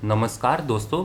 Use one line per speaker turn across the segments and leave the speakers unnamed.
नमस्कार दोस्तों,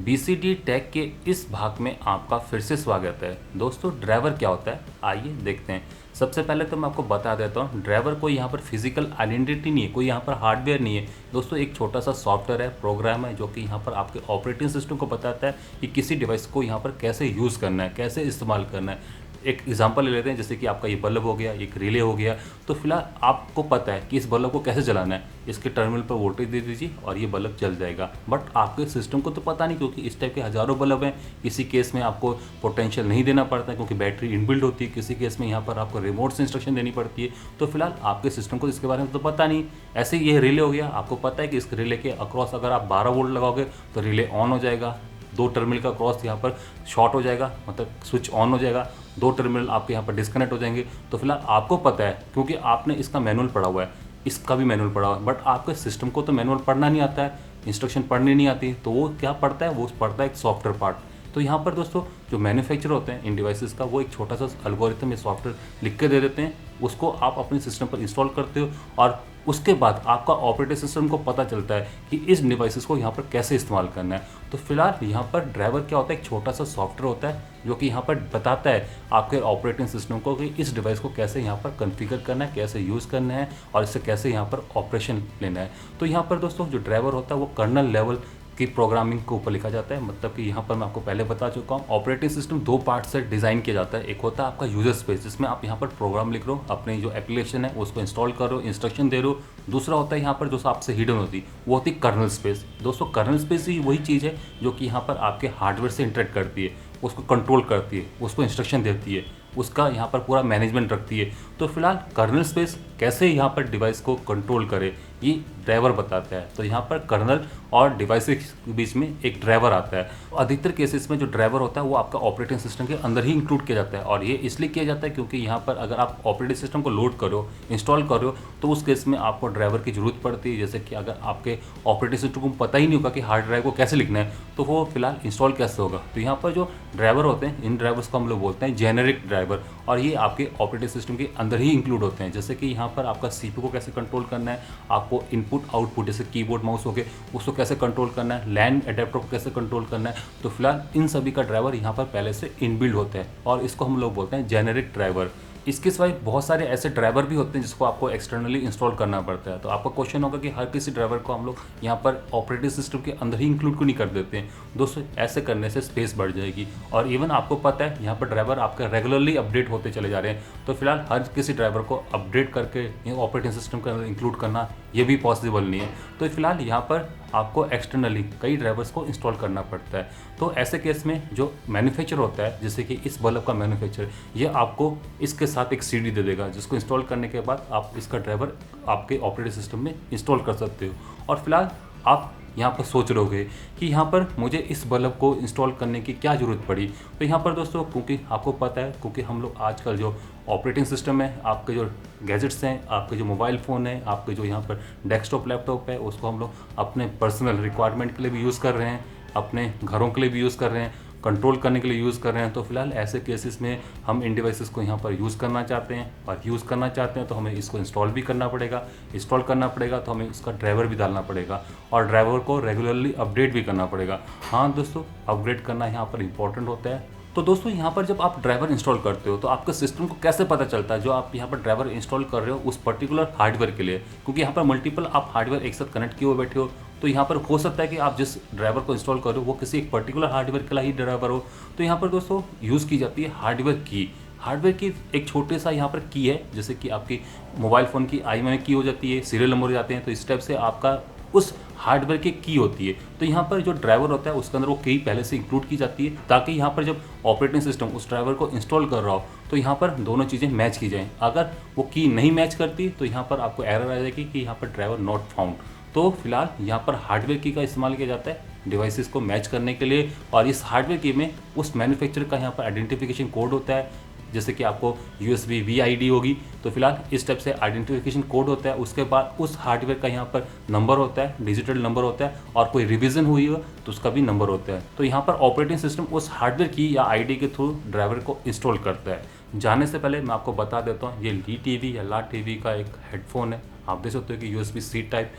BCD take के इस भाग में आपका फिर से स्वागत है। दोस्तों, ड्राइवर क्या होता है, आइए देखते हैं। सबसे पहले तो मैं आपको बता देता हूँ, ड्राइवर कोई यहाँ पर फिजिकल आइडेंटिटी नहीं है, कोई यहाँ पर हार्डवेयर नहीं है। दोस्तों, एक छोटा सा सॉफ्टवेयर है, प्रोग्राम है, जो कि यहाँ पर आपके ऑपरेटिंग सिस्टम को बताता है कि किसी डिवाइस को यहाँ पर कैसे यूज़ करना है, कैसे इस्तेमाल करना है। एक एग्जांपल ले लेते हैं, जैसे कि आपका ये बल्ब हो गया, एक रिले हो गया। तो फिलहाल आपको पता है कि इस बल्ब को कैसे जलाना है, इसके टर्मिनल पर वोल्टेज दे दीजिए और ये बल्ब जल जाएगा। बट आपके सिस्टम को तो पता नहीं, क्योंकि इस टाइप के हज़ारों बल्ब हैं। किसी केस में आपको पोटेंशियल नहीं देना पड़ता है, क्योंकि बैटरी इनबिल्ट होती है। किसी केस में यहाँ पर आपको रिमोट से इंस्ट्रक्शन देनी पड़ती है। तो फिलहाल आपके सिस्टम को इसके बारे में तो पता नहीं। ऐसे ही ये रिले हो गया, आपको पता है कि इस रिले के अक्रॉस अगर आप 12 वोल्ट लगाओगे तो रिले ऑन हो जाएगा। 2 टर्मिनल का क्रॉस यहाँ पर शॉर्ट हो जाएगा, मतलब स्विच ऑन हो जाएगा। 2 टर्मिनल आपके यहाँ पर डिस्कनेक्ट हो जाएंगे। तो फिलहाल आपको पता है, क्योंकि आपने इसका मैनुअल पढ़ा हुआ है, इसका भी मैनुअल पढ़ा हुआ है। बट आपके सिस्टम को तो मैनुअल पढ़ना नहीं आता है, इंस्ट्रक्शन पढ़नी नहीं आती। तो वो क्या पढ़ता है, वो पढ़ता है एक सॉफ्टवेयर पार्ट। तो यहाँ पर दोस्तों, जो मैन्युफैक्चर होते हैं इन डिवाइसेस का, वो एक छोटा सा एल्गोरिथम या सॉफ्टवेयर लिख के दे देते हैं। उसको आप अपने सिस्टम पर इंस्टॉल करते हो और उसके बाद आपका ऑपरेटिंग सिस्टम को पता चलता है कि इस डिवाइसेस को यहाँ पर कैसे इस्तेमाल करना है। तो फिलहाल यहाँ पर ड्राइवर क्या होता है, एक छोटा सा सॉफ्टवेयर होता है जो कि यहाँ पर बताता है आपके ऑपरेटिंग सिस्टम को कि इस डिवाइस को कैसे यहाँ पर कॉन्फ़िगर करना है, कैसे यूज़ करना है और इससे कैसे यहाँ पर ऑपरेशन लेना है। तो यहाँ पर दोस्तों, जो ड्राइवर होता है वो कर्नल लेवल की प्रोग्रामिंग के ऊपर लिखा जाता है। मतलब कि यहाँ पर मैं आपको पहले बता चुका हूँ, ऑपरेटिंग सिस्टम 2 पार्ट से डिज़ाइन किया जाता है। एक होता है आपका यूजर स्पेस, जिसमें आप यहाँ पर प्रोग्राम लिख रहे हो, अपनी जो एप्लीकेशन है उसको इंस्टॉल कर रहे हो, इंस्ट्रक्शन दे रहे हो। दूसरा होता है यहाँ पर जो आपसे हिडन होती है, वो होती है कर्नल स्पेस। दोस्तों, कर्नल स्पेस ही वही चीज़ है जो कि यहाँ पर आपके हार्डवेयर से इंटरेक्ट करती है, उसको कंट्रोल करती है, उसको इंस्ट्रक्शन देती है, उसका यहाँ पर पूरा मैनेजमेंट रखती है। तो फिलहाल कर्नल स्पेस कैसे यहाँ पर डिवाइस को कंट्रोल करे, ये ड्राइवर बताता है। तो यहाँ पर कर्नल और डिवाइस के बीच में एक ड्राइवर आता है। अधिकतर केसेस में जो ड्राइवर होता है वो आपका ऑपरेटिंग सिस्टम के अंदर ही इंक्लूड किया जाता है। और ये इसलिए किया जाता है क्योंकि यहाँ पर अगर आप ऑपरेटिंग सिस्टम को लोड करो, इंस्टॉल करो, तो उस केस में आपको ड्राइवर की ज़रूरत पड़ती है। जैसे कि अगर आपके ऑपरेटिंग सिस्टम को पता ही नहीं होगा कि हार्ड ड्राइव को कैसे लिखना है, तो वो फिलहाल इंस्टॉल कैसे होगा। तो यहाँ पर जो ड्राइवर होते हैं, इन ड्राइवर्स को हम लोग बोलते हैं जेनेरिक ड्राइवर, और ये आपके ऑपरेटिंग सिस्टम के अंदर ही इंक्लूड होते हैं। जैसे कि यहाँ पर आपका CPU को कैसे कंट्रोल करना है, आपको इनपुट आउटपुट जैसे कीबोर्ड माउस हो गए उसको कैसे कंट्रोल करना है, लैन अडेप्टर को कैसे कंट्रोल करना है। तो फिलहाल इन सभी का ड्राइवर यहाँ पर पहले से इनबिल्ड होता है और इसको हम लोग बोलते हैं जेनेरिक ड्राइवर। इसके सिवाय बहुत सारे ऐसे ड्राइवर भी होते हैं जिसको आपको एक्सटर्नली इंस्टॉल करना पड़ता है। तो आपका क्वेश्चन होगा कि हर किसी ड्राइवर को हम लोग यहाँ पर ऑपरेटिंग सिस्टम के अंदर ही इंक्लूड क्यों नहीं कर देते हैं। दोस्तों, ऐसे करने से स्पेस बढ़ जाएगी और इवन आपको पता है यहाँ पर ड्राइवर आपके रेगुलरली अपडेट होते चले जा रहे हैं। तो फिलहाल हर किसी ड्राइवर को अपडेट करके ऑपरेटिंग सिस्टम के अंदर इंक्लूड करना ये भी पॉसिबल नहीं है। तो फिलहाल यहाँ पर आपको एक्सटर्नली कई ड्राइवर्स को इंस्टॉल करना पड़ता है। तो ऐसे केस में जो मैन्युफैक्चर होता है, जैसे कि इस बल्ब का मैन्युफैक्चर, ये आपको इसके साथ एक CD दे देगा, जिसको इंस्टॉल करने के बाद आप इसका ड्राइवर आपके ऑपरेटिंग सिस्टम में इंस्टॉल कर सकते हो। और फिलहाल आप यहाँ पर सोच रहोगे कि यहाँ पर मुझे इस बल्ब को इंस्टॉल करने की क्या ज़रूरत पड़ी। तो यहाँ पर दोस्तों, क्योंकि आपको पता है, क्योंकि हम लोग आजकल जो ऑपरेटिंग सिस्टम है, आपके जो गैजेट्स हैं, आपके जो मोबाइल फ़ोन है, आपके जो यहाँ पर डेस्कटॉप लैपटॉप है, उसको हम लोग अपने पर्सनल रिक्वायरमेंट के लिए भी यूज़ कर रहे हैं, अपने घरों के लिए भी यूज़ कर रहे हैं, कंट्रोल करने के लिए यूज़ कर रहे हैं। तो फिलहाल ऐसे केसेस में हम इन डिवाइसेस को यहाँ पर यूज़ करना चाहते हैं, और यूज़ करना चाहते हैं तो हमें इसको इंस्टॉल भी करना पड़ेगा। इंस्टॉल करना पड़ेगा तो हमें उसका ड्राइवर भी डालना पड़ेगा और ड्राइवर को रेगुलरली अपडेट भी करना पड़ेगा। हाँ दोस्तों, अपग्रेड करना यहाँ पर इंपॉर्टेंट होता है। तो दोस्तों, यहाँ पर जब आप ड्राइवर इंस्टॉल करते हो तो आपके सिस्टम को कैसे पता चलता है जो आप यहाँ पर ड्राइवर इंस्टॉल कर रहे हो उस पर्टिकुलर हार्डवेयर के लिए, क्योंकि यहाँ पर मल्टीपल आप हार्डवेयर एक साथ कनेक्ट किए हुए बैठे हो। तो यहाँ पर हो सकता है कि आप जिस ड्राइवर को इंस्टॉल कर रहे हो वो किसी एक पर्टिकुलर हार्डवेयर का ही ड्राइवर हो। तो यहाँ पर दोस्तों यूज़ की जाती है हार्डवेयर की। हार्डवेयर की एक छोटे सा यहाँ पर की है, जैसे कि आपकी मोबाइल फ़ोन की IMEI की हो जाती है, सीरियल नंबर हो जाते हैं। तो इस टाइप से आपका उस हार्डवेयर की की होती है। तो यहाँ पर जो ड्राइवर होता है उसके अंदर वो की पहले से इंक्लूड की जाती है, ताकि यहाँ पर जब ऑपरेटिंग सिस्टम उस ड्राइवर को इंस्टॉल कर रहा हो तो यहाँ पर दोनों चीज़ें मैच की जाएँ। अगर वो की नहीं मैच करती तो यहाँ पर आपको एरर आ जाएगी कि यहाँ पर ड्राइवर नॉट फाउंड। तो फिलहाल यहाँ पर हार्डवेयर की का इस्तेमाल किया जाता है डिवाइसेस को मैच करने के लिए, और इस हार्डवेयर की में उस मैन्युफैक्चरर का यहाँ पर आइडेंटिफिकेशन कोड होता है। जैसे कि आपको USB VID होगी, तो फिलहाल इस टाइप से आइडेंटिफिकेशन कोड होता है। उसके बाद उस हार्डवेयर का यहाँ पर नंबर होता है, डिजिटल नंबर होता है, और कोई रिवीजन हुई हो तो उसका भी नंबर होता है। तो यहाँ पर ऑपरेटिंग सिस्टम उस हार्डवेयर की या ID के थ्रू ड्राइवर को इंस्टॉल करता है। जाने से पहले मैं आपको बता देता हूँ, ये ली TV या ला TV का एक हेडफोन है। आप देख सकते हो कि USB-C टाइप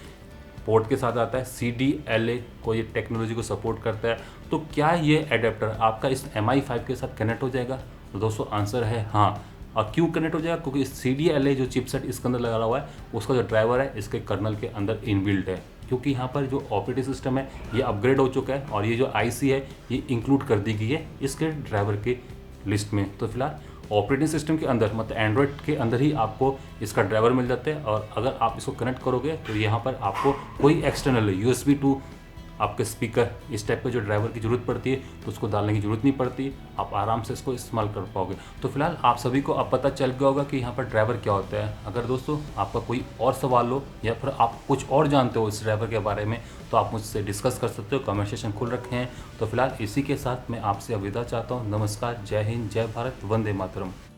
पोर्ट के साथ आता है, CDLA को ये टेक्नोलॉजी को सपोर्ट करता है। तो क्या ये एडेप्टर आपका इस MI5 के साथ कनेक्ट हो जाएगा? तो दोस्तों आंसर है हाँ। और क्यों कनेक्ट हो जाएगा? क्योंकि CDLA जो चिपसेट इसके अंदर लगा हुआ है उसका जो ड्राइवर है इसके कर्नल के अंदर इनबिल्ट है, क्योंकि यहाँ पर जो ऑपरेटिंग सिस्टम है ये अपग्रेड हो चुका है और ये जो IC है ये इंक्लूड कर दी गई है इसके ड्राइवर के लिस्ट में। तो फिलहाल ऑपरेटिंग सिस्टम के अंदर मतलब एंड्रॉयड के अंदर ही आपको इसका ड्राइवर मिल जाता है। और अगर आप इसको कनेक्ट करोगे तो यहाँ पर आपको कोई एक्सटर्नल USB टू आपके स्पीकर इस टाइप का जो ड्राइवर की ज़रूरत पड़ती है तो उसको डालने की ज़रूरत नहीं पड़ती, आप आराम से इसको इस्तेमाल कर पाओगे। तो फिलहाल आप सभी को अब पता चल गया होगा कि यहाँ पर ड्राइवर क्या होता है। अगर दोस्तों आपका कोई और सवाल हो या फिर आप कुछ और जानते हो इस ड्राइवर के बारे में तो आप मुझसे डिस्कस कर सकते हो, कमेंट सेक्शन खुल रखे हैं। तो फिलहाल इसी के साथ मैं आपसे विदा चाहता हूँ। नमस्कार, जय हिंद, जय भारत, वंदे मातरम।